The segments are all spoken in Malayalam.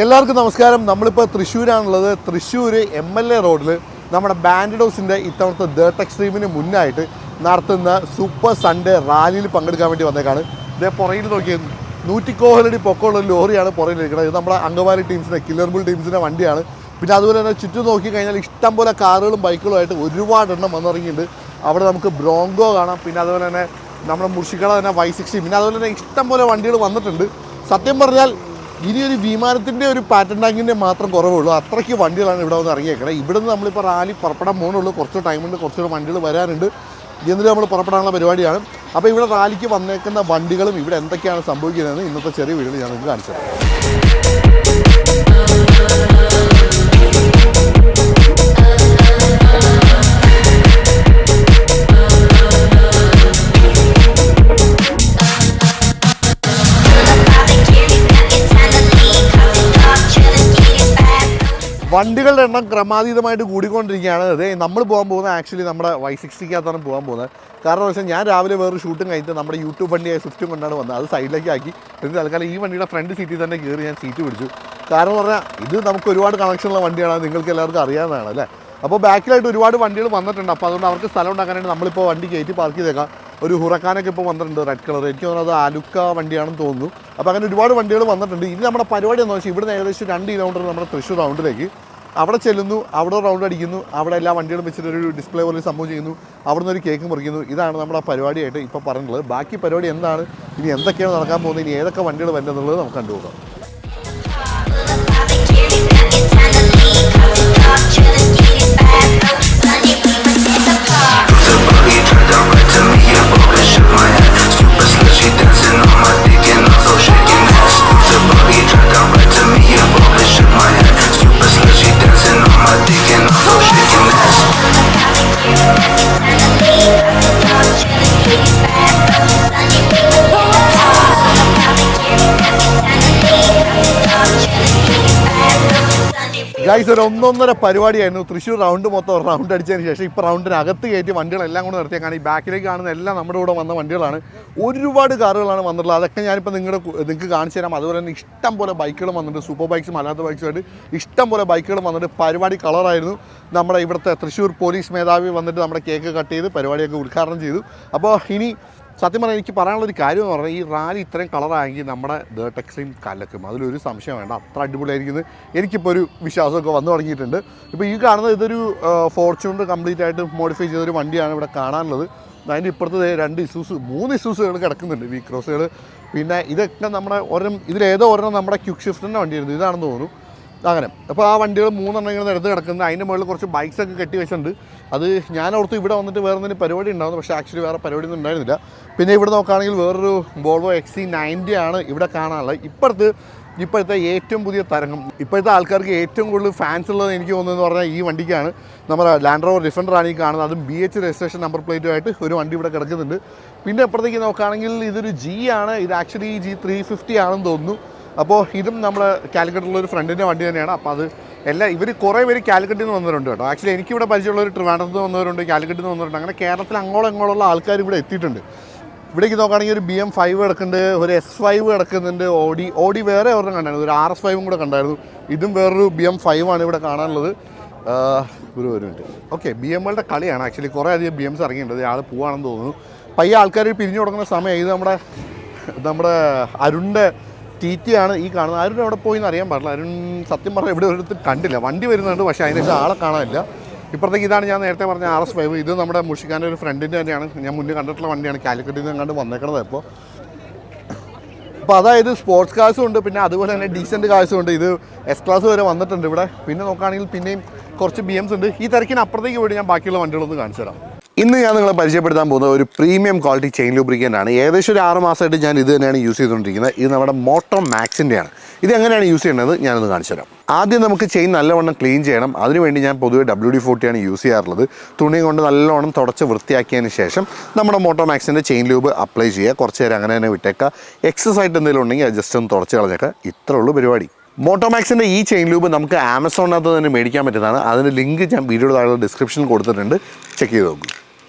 എല്ലാവർക്കും നമസ്കാരം. നമ്മളിപ്പോൾ തൃശ്ശൂരാണുള്ളത്. തൃശ്ശൂർ MLA റോഡിൽ നമ്മുടെ ബാൻഡിഡോസിൻ്റെ ഇത്തവണത്തെ ഡേർട്ട് എക്സ്ട്രീമിന് മുന്നായിട്ട് നടത്തുന്ന സൂപ്പർ സൺഡേ റാലിയിൽ പങ്കെടുക്കാൻ വേണ്ടി വന്നേക്കാണ്. ഇതേ പുറകിൽ നോക്കിയത് 100 കോഹലടി പൊക്കമുള്ള ഒരു ലോറിയാണ് പുറകിലിരിക്കുന്നത്. ഇത് നമ്മുടെ അങ്കമാലി ടീംസിൻ്റെ കില്ലർ ബുൾ ടീംസിൻ്റെ വണ്ടിയാണ്. പിന്നെ അതുപോലെ തന്നെ ചുറ്റും നോക്കി കഴിഞ്ഞാൽ ഇഷ്ടംപോലെ കാറുകളും ബൈക്കുകളുമായിട്ട് ഒരുപാട് എണ്ണം വന്നിറങ്ങിയിട്ടുണ്ട്. അവിടെ നമുക്ക് ബ്രോങ്കോ കാണാം. പിന്നെ അതുപോലെ തന്നെ നമ്മുടെ മുർഷിക്കട തന്നെ Y60, പിന്നെ അതുപോലെ തന്നെ ഇഷ്ടംപോലെ വണ്ടികൾ വന്നിട്ടുണ്ട്. സത്യം പറഞ്ഞാൽ ഇനി ഒരു വിമാനത്തിൻ്റെ ഒരു പാറ്റൻ ടാങ്കിൻ്റെ മാത്രം കുറവുള്ളൂ. അത്രയ്ക്ക് വണ്ടികളാണ് ഇവിടെ വന്ന് ഇറങ്ങിയേക്കണത്. ഇവിടെ നിന്ന് നമ്മളിപ്പോൾ റാലി പുറപ്പെടാൻ പോകുന്നുള്ളൂ. കുറച്ച് ടൈമുണ്ട്, കുറച്ചുകൂടെ വണ്ടികൾ വരാനുണ്ട്. എന്നിട്ട് നമ്മൾ പുറപ്പെടാനുള്ള പരിപാടിയാണ്. അപ്പോൾ ഇവിടെ റാലിക്ക് വന്നേക്കുന്ന വണ്ടികളും ഇവിടെ എന്തൊക്കെയാണ് സംഭവിക്കുന്നതെന്ന് ഇന്നത്തെ ചെറിയ വീഡിയോയിൽ ഞാൻ നിങ്ങൾക്ക് കാണിച്ചു തരാം. വണ്ടികളുടെ എണ്ണം ക്രമാതീതമായിട്ട് കൂടിക്കൊണ്ടിരിക്കുകയാണ്. അതെ, നമ്മൾ പോകാൻ പോകുന്നത് ആക്ച്വലി നമ്മുടെ Y60-ക്കകത്താണ് പോകാൻ പോകുന്നത്. കാരണം എന്ന് വെച്ചാൽ ഞാൻ രാവിലെ വേറൊരു ഷൂട്ടും കഴിഞ്ഞിട്ട് നമ്മുടെ യൂട്യൂബ് വണ്ടിയായ സ്വിഫ്റ്റും കൊണ്ടാണ് വന്നത്. അത് സൈഡിലേക്ക് ആക്കി. എന്നിട്ട് തൽക്കാലം ഈ വണ്ടിയുടെ ഫ്രണ്ട് സീറ്റിൽ തന്നെ കയറി ഞാൻ സീറ്റ് പിടിച്ചു. കാരണം എന്ന് പറഞ്ഞാൽ ഇത് നമുക്ക് ഒരുപാട് കണക്ഷനുള്ള വണ്ടിയാണ്, നിങ്ങൾക്ക് എല്ലാവർക്കും അറിയാവുന്നതാണ് അല്ലേ. അപ്പോൾ ബാക്കിലായിട്ട് ഒരുപാട് വണ്ടികൾ വന്നിട്ടുണ്ട്. അപ്പോൾ അതുകൊണ്ട് അവർക്ക് സ്ഥലം ഉണ്ടാക്കാനായിട്ട് നമ്മളിപ്പോൾ വണ്ടി കയറ്റി പാർക്ക് ചെയ്തേക്കാം. ഒരു ഹുറക്കാനൊക്കെ ഇപ്പോൾ വന്നിട്ടുണ്ട്, റെഡ് കളർ. എനിക്ക് തോന്നുന്നത് ആലുക്ക വണ്ടിയാണെന്ന് തോന്നുന്നു. അപ്പോൾ അങ്ങനെ ഒരുപാട് വണ്ടികൾ വന്നിട്ടുണ്ട്. ഇനി നമ്മുടെ പരിപാടി എന്ന് വെച്ചാൽ ഇവിടുന്ന് ഏകദേശം 2 കിലോമീറ്റർ നമ്മുടെ തൃശ്ശൂർ റൗണ്ടിലേക്ക് അവിടെ ചെല്ലുന്നു, അവിടെ റൗണ്ട് അടിക്കുന്നു, അവിടെ എല്ലാ വണ്ടികളും വെച്ചിട്ടൊരു ഡിസ്പ്ലേ പോലെ സംഭവം ചെയ്യുന്നു, അവിടെ നിന്ന് ഒരു കേക്ക് മുറിക്കുന്നു. ഇതാണ് നമ്മുടെ പരിപാടിയായിട്ട് ഇപ്പോൾ പറഞ്ഞിട്ടുള്ളത്. ബാക്കി പരിപാടി എന്താണ്, ഇനി എന്തൊക്കെയാണ് നടക്കാൻ പോകുന്നത്, ഇനി ഏതൊക്കെ വണ്ടികൾ വരുന്നുള്ളത് നമുക്ക് കണ്ടുപോകാം. ഗൈസ്, ഒരു 1.5 പരിപാടിയായിരുന്നു. തൃശ്ശൂർ റൗണ്ട് മൊത്തം റൗണ്ട് അടിച്ചതിന് ശേഷം ഇപ്പോൾ റൗണ്ടിനകത്ത് കയറ്റി വണ്ടികളെല്ലാം കൂടെ നിർത്തിയേക്കാണ്. ഈ ബാക്കിലേക്ക് കാണുന്ന എല്ലാം നമ്മുടെ കൂടെ വന്ന വണ്ടികളാണ്. ഒരുപാട് കാറുകളാണ് വന്നിട്ടുള്ളത്. അതൊക്കെ ഞാനിപ്പോൾ നിങ്ങൾക്ക് കാണിച്ചു തരാം. അതുപോലെ തന്നെ ഇഷ്ടം പോലെ ബൈക്കുകളും വന്നിട്ടുണ്ട്. സൂപ്പർ ബൈക്സും അല്ലാത്ത ബൈക്സുമായിട്ട് ഇഷ്ടം പോലെ ബൈക്കുകളും വന്നിട്ട് പരിപാടി കളറായിരുന്നു. നമ്മുടെ ഇവിടുത്തെ തൃശ്ശൂർ പോലീസ് മേധാവി വന്നിട്ട് നമ്മുടെ കേക്ക് കട്ട് ചെയ്ത് പരിപാടിയൊക്കെ ഉദ്ഘാടനം ചെയ്തു. അപ്പോൾ ഇനി സത്യം പറഞ്ഞാൽ എനിക്ക് പറയാനുള്ളൊരു കാര്യം എന്ന് പറഞ്ഞാൽ ഈ റാലി ഇത്രയും കളറായെങ്കിൽ നമ്മുടെ ഡേർട്ട് എക്സ്ട്രീം കലക്കും, അതിലൊരു സംശയം വേണ്ട. അത്ര അടിപൊളിയായിരിക്കുന്നത് എനിക്കിപ്പോൾ ഒരു വിശ്വാസമൊക്കെ വന്നു തുടങ്ങിയിട്ടുണ്ട്. ഇപ്പോൾ ഈ കാണുന്നത് ഇതൊരു ഫോർച്യൂണർ കംപ്ലീറ്റ് ആയിട്ട് മോഡിഫൈ ചെയ്തൊരു വണ്ടിയാണ് ഇവിടെ കാണാനുള്ളത്. അതിൻ്റെ ഇപ്പുറത്ത് 3 ഇസൂസുകൾ കിടക്കുന്നുണ്ട്, വി ക്രോസുകൾ. പിന്നെ ഇതൊക്കെ നമ്മുടെ ഇതിലേതോ ഒരെണ്ണം നമ്മുടെ ക്യുക്ക് ഷിഫ്റ്റിൻ്റെ വണ്ടിയായിരുന്നു, ഇതാണെന്ന് തോന്നുന്നു. അങ്ങനെ അപ്പോൾ ആ വണ്ടികൾ 3 എണ്ണം ഇങ്ങനെ എടുത്ത് കിടക്കുന്നത്. അതിൻ്റെ മുകളിൽ കുറച്ച് ബൈക്സൊക്കെ കെട്ടി വെച്ചിട്ടുണ്ട്. അത് ഞാൻ ഓർത്ത് ഇവിടെ വന്നിട്ട് വേറെ എന്തെങ്കിലും പരിപാടി ഉണ്ടാകുന്നു, പക്ഷേ ആക്ച്വലി വേറെ പരിപാടിയൊന്നും ഉണ്ടായിരുന്നില്ല. പിന്നെ ഇവിടെ നോക്കുകയാണെങ്കിൽ വേറൊരു വോൾവോ XC90 ആണ് ഇവിടെ കാണാനുള്ളത്. ഇപ്പോഴത്തെ ഏറ്റവും പുതിയ തരംഗം, ഇപ്പോഴത്തെ ആൾക്കാർക്ക് ഏറ്റവും കൂടുതൽ ഫാൻസ് ഉള്ളത് എനിക്ക് തോന്നുന്നതെന്ന് പറഞ്ഞാൽ ഈ വണ്ടിക്കാണ്. നമ്മുടെ ലാൻഡ് റോവർ ഡിഫൻഡറാണ് ഈ കാണുന്നത്. അതും BH രജിസ്ട്രേഷൻ നമ്പർ പ്ലേറ്റുമായിട്ട് ഒരു വണ്ടി ഇവിടെ കിടക്കുന്നുണ്ട്. പിന്നെ അപ്പുറത്തേക്ക് നോക്കുകയാണെങ്കിൽ ഇതൊരു G ആണ്. ഇത് ആക്ച്വലി G350 ആണെന്ന് തോന്നുന്നു. അപ്പോൾ ഇതും നമ്മുടെ കാലിക്കറ്റിലുള്ളൊരു ഫ്രണ്ടിൻ്റെ വണ്ടി തന്നെയാണ്. അപ്പോൾ അത് ഇവർ കുറേ പേര് കാലിക്കറ്റിൽ നിന്ന് വന്നവരുണ്ട് കേട്ടോ. ആക്ച്വലി എനിക്കിവിടെ പരിചയമുള്ളൊരു ട്രിവാൻഡ്രത്ത് നിന്ന് വന്നവരുണ്ട്, കാലിക്കറ്റിൽ നിന്ന് വന്നവരുണ്ട്. അങ്ങനെ കേരളത്തിൽ അങ്ങോളം ഇങ്ങോട്ടുള്ള ആൾക്കാർ ഇവിടെ എത്തിയിട്ടുണ്ട്. ഇവിടേക്ക് നോക്കുകയാണെങ്കിൽ ഒരു BM5 കിടക്കുന്നുണ്ട്, ഒരു S5 കിടക്കുന്നുണ്ട്, ഓഡി വേറെ ഒരെണ്ണം കണ്ടായിരുന്നു, ഒരു RS5 കൂടെ കണ്ടായിരുന്നു. ഇതും വേറൊരു BM5 ആണ് ഇവിടെ കാണാനുള്ളത്. ഒരു മിനിറ്റ്. ഓക്കെ, BMകളുടെ കളിയാണ് ആക്ച്വലി. കുറേ അധികം BMs ഇറങ്ങിയിട്ടുണ്ട്. ആൾ പോവാണെന്ന് തോന്നുന്നു. പയ്യെ ആൾക്കാർ പിരിഞ്ഞു കൊടുക്കുന്ന സമയം. ഇത് നമ്മുടെ അരുണിൻ്റെ TT ആണ് ഈ കാണുന്നത്. അരുൺ എവിടെ പോയി എന്ന് അറിയാൻ പാടില്ല. അരുൺ സത്യം പറഞ്ഞാൽ ഇവിടെ ഒരിടത്ത് കണ്ടില്ല. വണ്ടി വരുന്നുണ്ട്, പക്ഷേ അതിനേശം ആളെ കാണാനില്ല. ഇപ്പുറത്തേക്ക് ഇതാണ് ഞാൻ നേരത്തെ പറഞ്ഞ RS5. ഇത് നമ്മുടെ മുഷിക്കാൻ്റെ ഒരു ഫ്രണ്ടിൻ്റെ തന്നെയാണ്. ഞാൻ മുന്നേ കണ്ടിട്ടുള്ള വണ്ടിയാണ്. കാലിക്കറ്റിൽ നിന്ന് കണ്ട് വന്നേക്കണത്. അപ്പോൾ അതായത് സ്പോർട്സ് കാഴ്സും ഉണ്ട്, പിന്നെ അതുപോലെ തന്നെ ഡീസൻറ്റ് കാഴ്സും ഉണ്ട്. ഇത് S ക്ലാസ് വരെ വന്നിട്ടുണ്ട് ഇവിടെ. പിന്നെ നോക്കുകയാണെങ്കിൽ പിന്നെയും കുറച്ച് BMs ഉണ്ട്. ഈ തിരക്കിന് അപ്പുറത്തേക്ക് പോയിട്ട് ഞാൻ ബാക്കിയുള്ള വണ്ടികളൊന്ന് കാണിച്ചു തരാം. ഇന്ന് ഞാൻ നിങ്ങളെ പരിചയപ്പെടുത്താൻ പോകുന്നത് ഒരു പ്രീമിയം ക്വാളിറ്റി ചെയിൻ ലൂബ്രിക്കൻ്റ് ആണ്. ഏകദേശം ഒരു 6 മാസമായിട്ട് ഞാൻ ഇത് തന്നെയാണ് യൂസ് ചെയ്തുകൊണ്ടിരിക്കുന്നത്. ഇത് നമ്മുടെ മോട്ടോമാക്സിൻ്റെയാണ്. ഇത് എങ്ങനെയാണ് യൂസ് ചെയ്യുന്നത് ഞാനൊന്ന് കാണിച്ചു തരാം. ആദ്യം നമുക്ക് ചെയിൻ നല്ലവണ്ണം ക്ലീൻ ചെയ്യണം. അതിനുവേണ്ടി ഞാൻ പൊതുവെ WD-40 ആണ് യൂസ് ചെയ്യാറുള്ളത്. തുണി കൊണ്ട് നല്ലവണ്ണം തുടച്ച് വൃത്തിയാക്കിയതിന് ശേഷം നമ്മുടെ മോട്ടോമാക്സിൻ്റെ ചെയിൻ ലൂബ് അപ്ലൈ ചെയ്യുക. കുറച്ച് നേരം അങ്ങനെ തന്നെ വിട്ടേക്കുക. എക്സസ് ആയിട്ട് എന്തെങ്കിലും ഉണ്ടെങ്കിൽ അത് ജസ്റ്റ് ഒന്ന് തുടച്ച് കളഞ്ഞേക്കുക. ഇത്രേ ഉള്ളൂ പരിപാടി. മോട്ടോമാക്സിൻ്റെ ഈ ചെയിൻ ലൂബ് നമുക്ക് ആമസോണിനകത്ത് തന്നെ മേടിക്കാൻ പറ്റുന്നതാണ്. അതിൻ്റെ ലിങ്ക് ഞാൻ വീഡിയോയുടെ താഴെ ഡിസ്ക്രിപ്ഷനിൽ കൊടുത്തിട്ടുണ്ട്, ചെക്ക് ചെയ്ത് നോക്കൂ.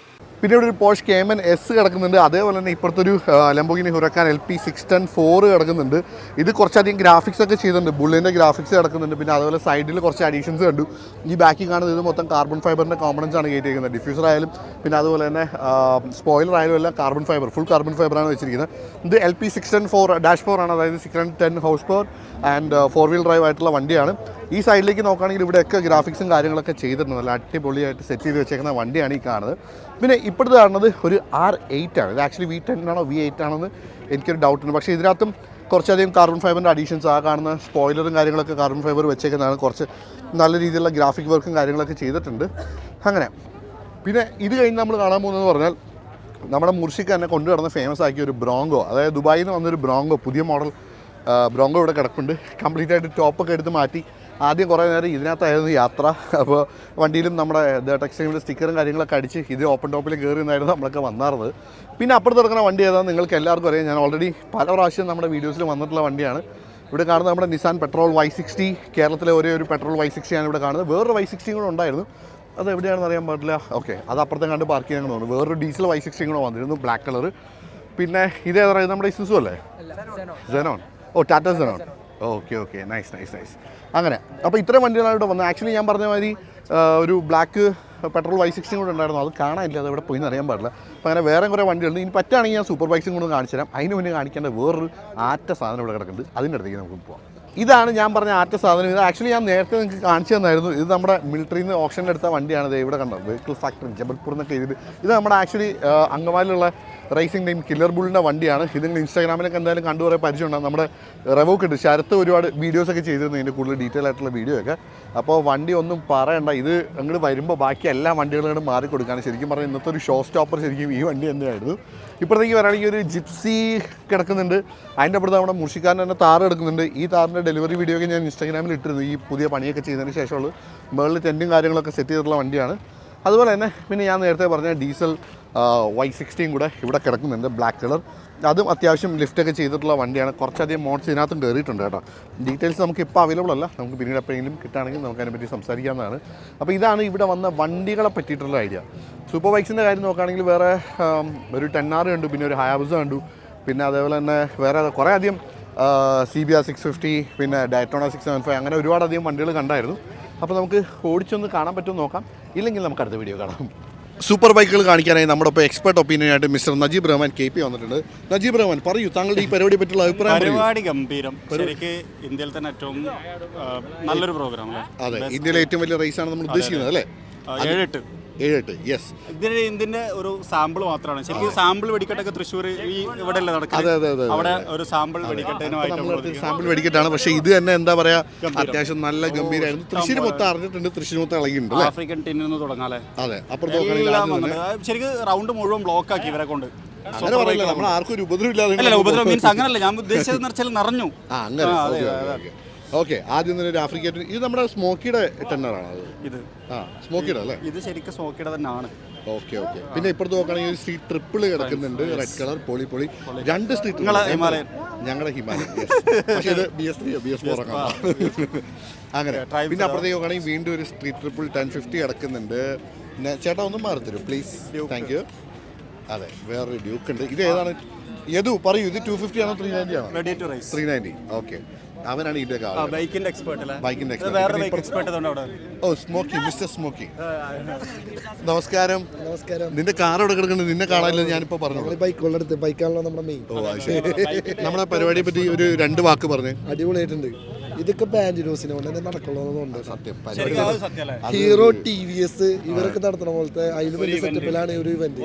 പിന്നെ ഇവിടെ ഒരു പോഷ് കേമൻ എസ് കിടക്കുന്നുണ്ട്. അതേപോലെ തന്നെ ഇപ്പുറത്തൊരു ലംബോർഗിനി ഹുറക്കാൻ LP 610-4 കിടക്കുന്നുണ്ട്. ഇത് കുറച്ചധികം ഗ്രാഫിക്സ് ഒക്കെ ചെയ്തിട്ടുണ്ട്. ബുള്ളിൻ്റെ ഗ്രാഫിക്സ് കിടക്കുന്നുണ്ട്. പിന്നെ അതുപോലെ സൈഡിൽ കുറച്ച് അഡീഷൻസ് കണ്ടു. ഈ ബാക്കിൽ കാണുന്നത് ഇത് മൊത്തം കാർബൺ ഫൈബറിൻ്റെ കോമ്പണൻസ് ആണ് കയറ്റിയിരിക്കുന്നത്. ഡിഫ്യൂസർ ആയാലും പിന്നെ അതുപോലെ തന്നെ സ്പോയിലർ ആയാലും എല്ലാം കാർബൺ ഫൈബർ, ഫുൾ കാർബൺ ഫൈബറാണ് വെച്ചിരിക്കുന്നത്. ഇത് LP 610-4 ആണ്, അതായത് 610 horse power and 4-wheel drive ആയിട്ടുള്ള വണ്ടിയാണ്. ഈ സൈഡിലേക്ക് നോക്കുകയാണെങ്കിൽ ഇവിടെയൊക്കെ ഗ്രാഫിക്സും കാര്യങ്ങളൊക്കെ ചെയ്തിട്ടുണ്ട്. നല്ല അടിപൊളിയായിട്ട് സെറ്റ് ചെയ്ത് വെച്ചേക്കുന്ന വണ്ടിയാണ് ഈ കാണുന്നത്. പിന്നെ ഇപ്പോഴത്തെ കാണുന്നത് ഒരു R8 ആണ്. ഇത് ആക്ച്വലി V10 ആണോ V8 ആണെന്ന് എനിക്കൊരു ഡൗട്ടുണ്ട്. പക്ഷേ ഇതിനകത്തും കുറച്ചധികം കാർബൺ ഫൈബറിൻ്റെ അഡീഷൻസ്, ആ കാണുന്ന സ്പോയിലറും കാര്യങ്ങളൊക്കെ കാർബൺ ഫൈബർ വെച്ചേക്കുന്നതാണ്. കുറച്ച് നല്ല രീതിയിലുള്ള ഗ്രാഫിക് വർക്കും കാര്യങ്ങളൊക്കെ ചെയ്തിട്ടുണ്ട്. അങ്ങനെ പിന്നെ ഇത് കഴിഞ്ഞ് നമ്മൾ കാണാൻ പോകുന്നതെന്ന് പറഞ്ഞാൽ നമ്മുടെ മുർഷിക്ക് തന്നെ കൊണ്ടുവരുന്ന ഫേമസ് ആക്കിയ ഒരു ബ്രോങ്കോ, അതായത് ദുബായിൽ നിന്ന് വന്നൊരു ബ്രോങ്കോ, പുതിയ മോഡൽ ബ്രോങ്കോ ഇവിടെ കിടപ്പുണ്ട്. കംപ്ലീറ്റ് ആയിട്ട് ടോപ്പൊക്കെ എടുത്ത് മാറ്റി. ആദ്യം കുറേ നേരം ഇതിനകത്തായിരുന്നു യാത്ര. അപ്പോൾ വണ്ടിയിലും നമ്മുടെ ടെക്സ്റ്റൈലിൻ്റെ സ്റ്റിക്കറും കാര്യങ്ങളൊക്കെ അടിച്ച് ഇത് ഓപ്പൺ ടോപ്പിൽ കയറി നിന്നായിരുന്നു നമ്മളൊക്കെ വന്നാറുന്നത്. പിന്നെ അപ്പുറത്ത് കിടക്കുന്ന വണ്ടി ഏതാണെന്ന് നിങ്ങൾക്ക് എല്ലാവർക്കും അറിയാം. ഞാൻ ഓൾറെഡി പല പ്രാവശ്യം നമ്മുടെ വീഡിയോസിൽ വന്നിട്ടുള്ള വണ്ടിയാണ്. ഇവിടെ കാണുന്നത് നമ്മുടെ നിസാൻ പെട്രോൾ Y60, കേരളത്തിലെ ഒരേ ഒരു പെട്രോൾ Y60 ആണ് ഇവിടെ കാണുന്നത്. വേറൊരു Y60 കൂടെ ഉണ്ടായിരുന്നു, അത് എവിടെയാണെന്ന് അറിയാൻ പാടില്ല. ഓക്കെ, അത് അപ്പുറത്തെ കണ്ട് പാർക്ക് ചെയ്യാൻ തോന്നുന്നു. വേറൊരു ഡീസൽ Y60 കൂടെ വന്നിരുന്നു, ബ്ലാക്ക് കളർ. പിന്നെ ഇതേതാ, ഇത് നമ്മുടെ ഇസുസു അല്ലേ? സെനോൺ. ഓ, ടാറ്റ സെനോൺ. Okay, nice. അങ്ങനെ അപ്പോൾ ഇത്രയും വണ്ടികളാണ് ഇവിടെ വന്നത്. ആക്ച്വലി ഞാൻ പറഞ്ഞ മാതിരി ഒരു ബ്ലാക്ക് പെട്രോൾ Y60 കൂടെ ഉണ്ടായിരുന്നു, അത് കാണാനില്ല, അത് ഇവിടെ പോയി അറിയാൻ പാടില്ല. അപ്പോൾ അങ്ങനെ വേറെ കുറേ വണ്ടികളുണ്ട്. ഇനി പറ്റുകയാണെങ്കിൽ ഞാൻ സൂപ്പർ ബൈക്സും കൂടെ കാണിച്ചു തരാം. അതിന് മുന്നേ കാണിക്കേണ്ട വേറൊരു ആറ്റ സാധനം ഇവിടെ കിടക്കുന്നുണ്ട്, അതിൻ്റെ അടുത്തേക്ക് നമുക്ക് പോകാം. ഇതാണ് ഞാൻ പറഞ്ഞ ആറ്റ സാധനം. ഇത് ആക്ച്വലി ഞാൻ നേരത്തെ നിങ്ങൾക്ക് കാണിച്ചു തന്നായിരുന്നു. ഇത് നമ്മുടെ മിലിറ്ററിയിൽ നിന്ന് ഓപ്ഷനിൽ എടുത്ത വണ്ടിയാണ്. ഇവിടെ കണ്ടത് വെഹിക്കിൾ ഫാക്ടറി ജബൽപൂർ എന്നൊക്കെ എഴുതി. ഇത് നമ്മുടെ ആക്ച്വലി അങ്കമാലിലുള്ള റേസിംഗ് ടീം കില്ലർ ബുള്ളിൻ്റെ വണ്ടിയാണ്. ഇത് നിങ്ങൾ ഇൻസ്റ്റാഗ്രാമിലൊക്കെ എന്തായാലും കണ്ടു കുറേ പരിചയമുണ്ടാകും. നമ്മുടെ റെവോക്ക് ഉണ്ട്, ശരത്ത് ഒരുപാട് വീഡിയോസൊക്കെ ചെയ്തിരുന്നു, ഇതിൻ്റെ കൂടുതൽ ഡീറ്റെയിൽ ആയിട്ടുള്ള വീഡിയോ ഒക്കെ. അപ്പോൾ വണ്ടി ഒന്നും പറയണ്ട, ഇത് അങ്ങോട്ട് വരുമ്പോൾ ബാക്കി എല്ലാ വണ്ടികളും മാറിക്കൊടുക്കുകയാണ്. ശരിക്കും പറഞ്ഞാൽ ഇന്നത്തെ ഒരു ഷോ സ്റ്റോപ്പർ ശരിക്കും ഈ വണ്ടി തന്നെയായിരുന്നു. ഇപ്പോഴത്തേക്ക് പറയുകയാണെങ്കിൽ ഒരു ജിപ്സി കിടക്കുന്നുണ്ട്. അതിൻ്റെ അപ്പുറത്ത് നമ്മുടെ മുർഷിക്കാരൻ തന്നെ താറ് എടുക്കുന്നുണ്ട്. ഈ താറിൻ്റെ ഡെലിവറി വീഡിയോ ഒക്കെ ഞാൻ ഇൻസ്റ്റാഗ്രാമിൽ ഇട്ടിരുന്നു. ഈ പുതിയ പണിയൊക്കെ ചെയ്തതിന് ശേഷമുള്ള മുകളിൽ ടെൻറ്റും കാര്യങ്ങളൊക്കെ സെറ്റ് ചെയ്തിട്ടുള്ള വണ്ടിയാണ്. അതുപോലെ തന്നെ പിന്നെ ഞാൻ നേരത്തെ പറഞ്ഞ ഡീസൽ Y60 കൂടെ ഇവിടെ കിടക്കുന്നുണ്ട്, ബ്ലാക്ക് കളർ. അതും അത്യാവശ്യം ലിഫ്റ്റൊക്കെ ചെയ്തിട്ടുള്ള വണ്ടിയാണ്. കുറച്ചധികം മോഡ്സ് ഇതിനകത്തും കയറിയിട്ടുണ്ട് കേട്ടോ. ഡീറ്റെയിൽസ് നമുക്ക് ഇപ്പോൾ അവൈലബിൾ അല്ല, നമുക്ക് പിന്നീട് എപ്പോഴെങ്കിലും കിട്ടുകയാണെങ്കിൽ നമുക്ക് അതിനെപ്പറ്റി സംസാരിക്കാവുന്നതാണ്. അപ്പോൾ ഇതാണ് ഇവിടെ വന്ന വണ്ടികളെ പറ്റിയിട്ടുള്ള ഐഡിയ. സൂപ്പർ ബൈക്സിൻ്റെ കാര്യം നോക്കുകയാണെങ്കിൽ വേറെ ഒരു 10R കണ്ടു, പിന്നെ ഒരു ഹയാബുസ കണ്ടു, പിന്നെ അതേപോലെ തന്നെ വേറെ കുറേ അധികം CBR 650, പിന്നെ ഡയറ്റോണ 675, അങ്ങനെ ഒരുപാടധികം വണ്ടികൾ കണ്ടായിരുന്നു. അപ്പോൾ നമുക്ക് ഓടിച്ചൊന്ന് കാണാൻ പറ്റുമെന്ന് നോക്കാം, ഇല്ലെങ്കിൽ നമുക്ക് അടുത്ത വീഡിയോ കാണാം. സൂപ്പർ ബൈക്കുകൾ കാണിക്കാനായി നമ്മുടെ ഇപ്പോൾ എക്സ്പെർട്ട് ഒപ്പീനിയനായിട്ട് മിസ്റ്റർ നജീബ് റഹ്മാൻ KP വന്നിട്ടുണ്ട്. നജീബ് റഹ്മാൻ, പറയൂ താങ്കളുടെ ഈ പരിപാടിയെ പറ്റിയുള്ള അഭിപ്രായം. പരിപാടി ഗംഭീരം, ശരിക്ക് ഇന്ത്യയിൽ തന്നെ ഏറ്റവും നല്ലൊരു പ്രോഗ്രാം. അതെ, ഇന്ത്യയിലെ ഏറ്റവും വലിയ റേസാണ് നമ്മൾ ഉദ്ദേശിക്കുന്നത് അല്ലേ? 7-8. യെസ്. ഇതിന്റെ ഒരു സാമ്പിൾ മാത്രമാണ്. ശരിക്കും സാമ്പിൾ വെടിക്കെട്ടൊക്കെ തൃശ്ശൂർ ഇവിടെ അല്ലേ നടക്കുന്നത്? അവിടെ ഒരു സാമ്പിൾ സാമ്പിൾ വെടിക്കെട്ടാണ്. പക്ഷേ ഇത് തന്നെ എന്താ പറയാ, അത്യാവശ്യം നല്ല ഗംഭീരമായിരുന്നു. തൃശ്ശൂർ മൊത്തം അറിഞ്ഞിട്ടുണ്ട്, തൃശ്ശൂർ മൊത്തം ഇളകിയിട്ടുണ്ട്. ആഫ്രിക്കൻ ടിന്നിൽ നിന്ന് തുടങ്ങാല്ലേ? അതെ, ശരിക്കും റൗണ്ട് മുഴുവൻ ബ്ലോക്ക് ആക്കി ഇവരെ കൊണ്ട്. നമ്മൾ ആർക്കും ഒരു ഉപദ്രവം ഇല്ലാതെ. ഉപദ്രവം മീൻസ് അങ്ങനല്ല, ഞാൻ ഉദ്ദേശിച്ചത് നിറച്ചാൽ നിറഞ്ഞു. ഓക്കെ, ആദ്യം തന്നെ ഒരു ആഫ്രിക്കൻ. ഇത് നമ്മുടെ സ്മോക്കിയുടെ ടെന്നറാണ് ഇത്. സ്മോക്കിയുടെ അല്ലേ? ഇത് ശരിക്കും സ്മോക്കിയുടെ തന്നെയാണ്. ഓക്കെ. പിന്നെ ഇപ്പുറത്ത് നോക്കുകയാണെങ്കിൽ ഒരു സ്ട്രീറ്റ് ട്രിപ്പിൾ കിടക്കുന്നുണ്ട്, റെഡ് കളർ, പൊളി. 2 സ്ട്രീറ്റ്. ഞങ്ങളുടെ ഹിമാലയൻ. പക്ഷേ ഇത് BS4 അങ്ങനെ. പിന്നെ അപ്പുറത്തേക്ക് നോക്കുകയാണെങ്കിൽ വീണ്ടും ഒരു സ്ട്രീറ്റ് ട്രിപ്പിൾ 1050 കിടക്കുന്നുണ്ട്. പിന്നെ ചേട്ടാ ഒന്നും മാറി തരും പ്ലീസ്, താങ്ക് യു. അതെ, വേറൊരു ഡ്യൂക്ക് ഉണ്ട്. ഇത് ഏതാണ്? യദു പറയൂ, ഇത് 250 ആണോ 390 ആണോ? 390. ഓക്കെ, അവനാണ് ഇതിന്റെ ബൈക്കിന്റെ എക്സ്പെർട്ട്. ഓ, സ്മോക്കി, മിസ്റ്റർ സ്മോക്കി. നമസ്കാരം. നിന്റെ കാർ അവിടെ കിടക്കുന്നത്, നിന്നെ കാണാനില്ല. ഞാനിപ്പോ പറഞ്ഞു ബൈക്കാണല്ലോ നമ്മുടെ മെയിൻ. നമ്മുടെ പരിപാടിയെ പറ്റി ഒരു 2 വാക്ക് പറഞ്ഞു. അടിപൊളിയായിട്ടുണ്ട്. ഇതൊക്കെ ബാൻഡിഡോസിനെ കൊണ്ട് തന്നെ നടക്കുള്ളതുകൊണ്ട് സത്യം. ഹീറോ TVS ഇവരൊക്കെ നടത്തണ പോലത്തെ അതിന് വലിയ സെറ്റപ്പിലാണ് ഒരു ഇവന്റ്.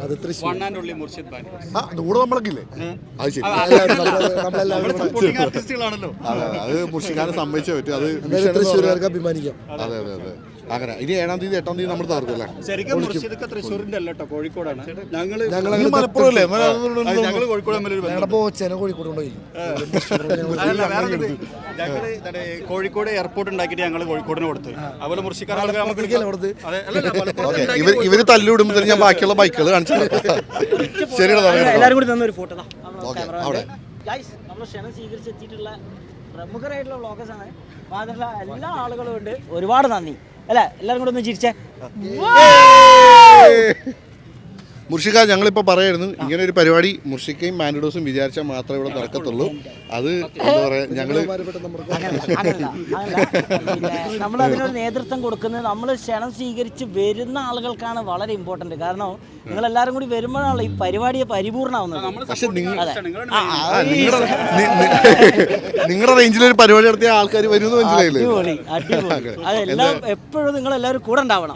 അത് തൃശ്ശൂർ നമ്മളൊക്കെ അത് മുർഷിദാനെ സമ്മതിച്ചേ പറ്റും. അത് തൃശ്ശൂരുകാർക്ക് അഭിമാനിക്കാം. അതെ. അങ്ങനെ ഇനി 7-ാം തീയതി 8-ാം തീയതി നമ്മൾ തകർക്കും അല്ലേ? തൃശ്ശൂരിന്റെ അല്ല കേട്ടോ, കോഴിക്കോടാണ്. മലപ്പുറം അല്ലേ? കോഴിക്കോട് എയർപോർട്ട് ഉണ്ടാക്കിയിട്ട് ഞങ്ങൾ കോഴിക്കോടിന് കൊടുത്ത്. അതുപോലെ ഇവര് തല്ലുവിടുമ്പോ ഞാൻ ബാക്കിയുള്ള ബൈക്കുകൾ കാണിച്ചു. ശരി, എല്ലാവരും കൂടി തന്നൊരു ഫോട്ടോ. നമ്മൾ ക്ഷണം സ്വീകരിച്ചെത്തിയിട്ടുള്ള പ്രമുഖരായിട്ടുള്ള വ്ളോഗേഴ്സ് ആണ്. മാത്രമല്ല എല്ലാ ആളുകളും ഉണ്ട്. ഒരുപാട് നന്ദി അല്ലേ? എല്ലാവരും കൂടെ ഒന്ന് ചിരിച്ചേ. മുർഷിക ഞങ്ങളിപ്പോൾ പറയായിരുന്നു ഇങ്ങനെ ഒരു പരിപാടി മുർഷിക്കയും ബാൻഡിഡോസും വിചാരിച്ചാൽ മാത്രമേ ഇവിടെ നടക്കത്തുള്ളൂ. അത് എന്താ പറയുക, ഞങ്ങൾ നമ്മൾ അതിനൊരു നേതൃത്വം കൊടുക്കുന്നത് നമ്മൾ ക്ഷണം സ്വീകരിച്ച് വരുന്ന ആളുകൾക്കാണ് വളരെ ഇമ്പോർട്ടന്റ്. കാരണം നിങ്ങളെല്ലാവരും കൂടി വരുമ്പോഴാണല്ലോ ഈ പരിപാടിയെ പരിപൂർണ്ണമാവുന്നത്. പക്ഷെ നിങ്ങളുടെ റേഞ്ചിൽ ഒരു പരിപാടി നടത്തിയ ആൾക്കാർ വരുമെന്ന് മനസ്സിലായില്ലേ? അടിപൊളി. അതെല്ലാം എപ്പോഴും നിങ്ങൾ എല്ലാവരും കൂടെ ഉണ്ടാവണം.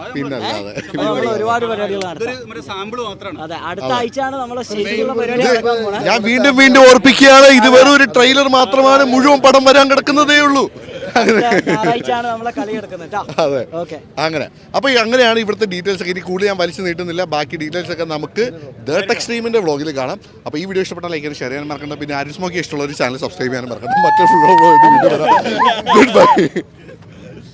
നമ്മൾ ഒരുപാട് പരിപാടികൾ നടത്തും. അതെ, അടുത്ത ആഴ്ചയാണ് നമ്മളെ ശരിക്കുള്ള പരിപാടി. ഞാൻ വീണ്ടും ഓർപ്പിക്കുകയാണ്, ഇത് വെറും ഒരു ട്രെയിലർ മാത്രമാണ്, മുഴുവൻ പടം വരാൻ കിടക്കുന്നതേ ഉള്ളൂ. ഞായറാഴ്ചയാണ് നമ്മളെ കളി കിടക്കുന്നത്. അതെ, അങ്ങനെ. അപ്പോൾ അങ്ങനെയാണ് ഇവിടുത്തെ ഡീറ്റെയിൽസ് ഒക്കെ. ഇനി കൂടുതൽ ഞാൻ വലിച്ചു നീട്ടുന്നില്ല. ബാക്കി ഡീറ്റെയിൽസ് ഒക്കെ നമുക്ക് ദ എക്സ്ട്രീമിന്റെ വ്ളോഗിൽ കാണാം. അപ്പോൾ ഈ വീഡിയോ ഇഷ്ടപ്പെട്ടാൽ ലൈക്ക് ചെയ്യാൻ ഷെയർ ചെയ്യാൻ മറക്കണ്ട. പിന്നെ ആരിസ്മോക്ക് ഇഷ്ടമുള്ള ഒരു ചാനൽ സബ്സ്ക്രൈബ് ചെയ്യാൻ മറക്കണ്ട. മറ്റൊരു വ്ളോഗ് വീഡിയോ വരാം. Good bye.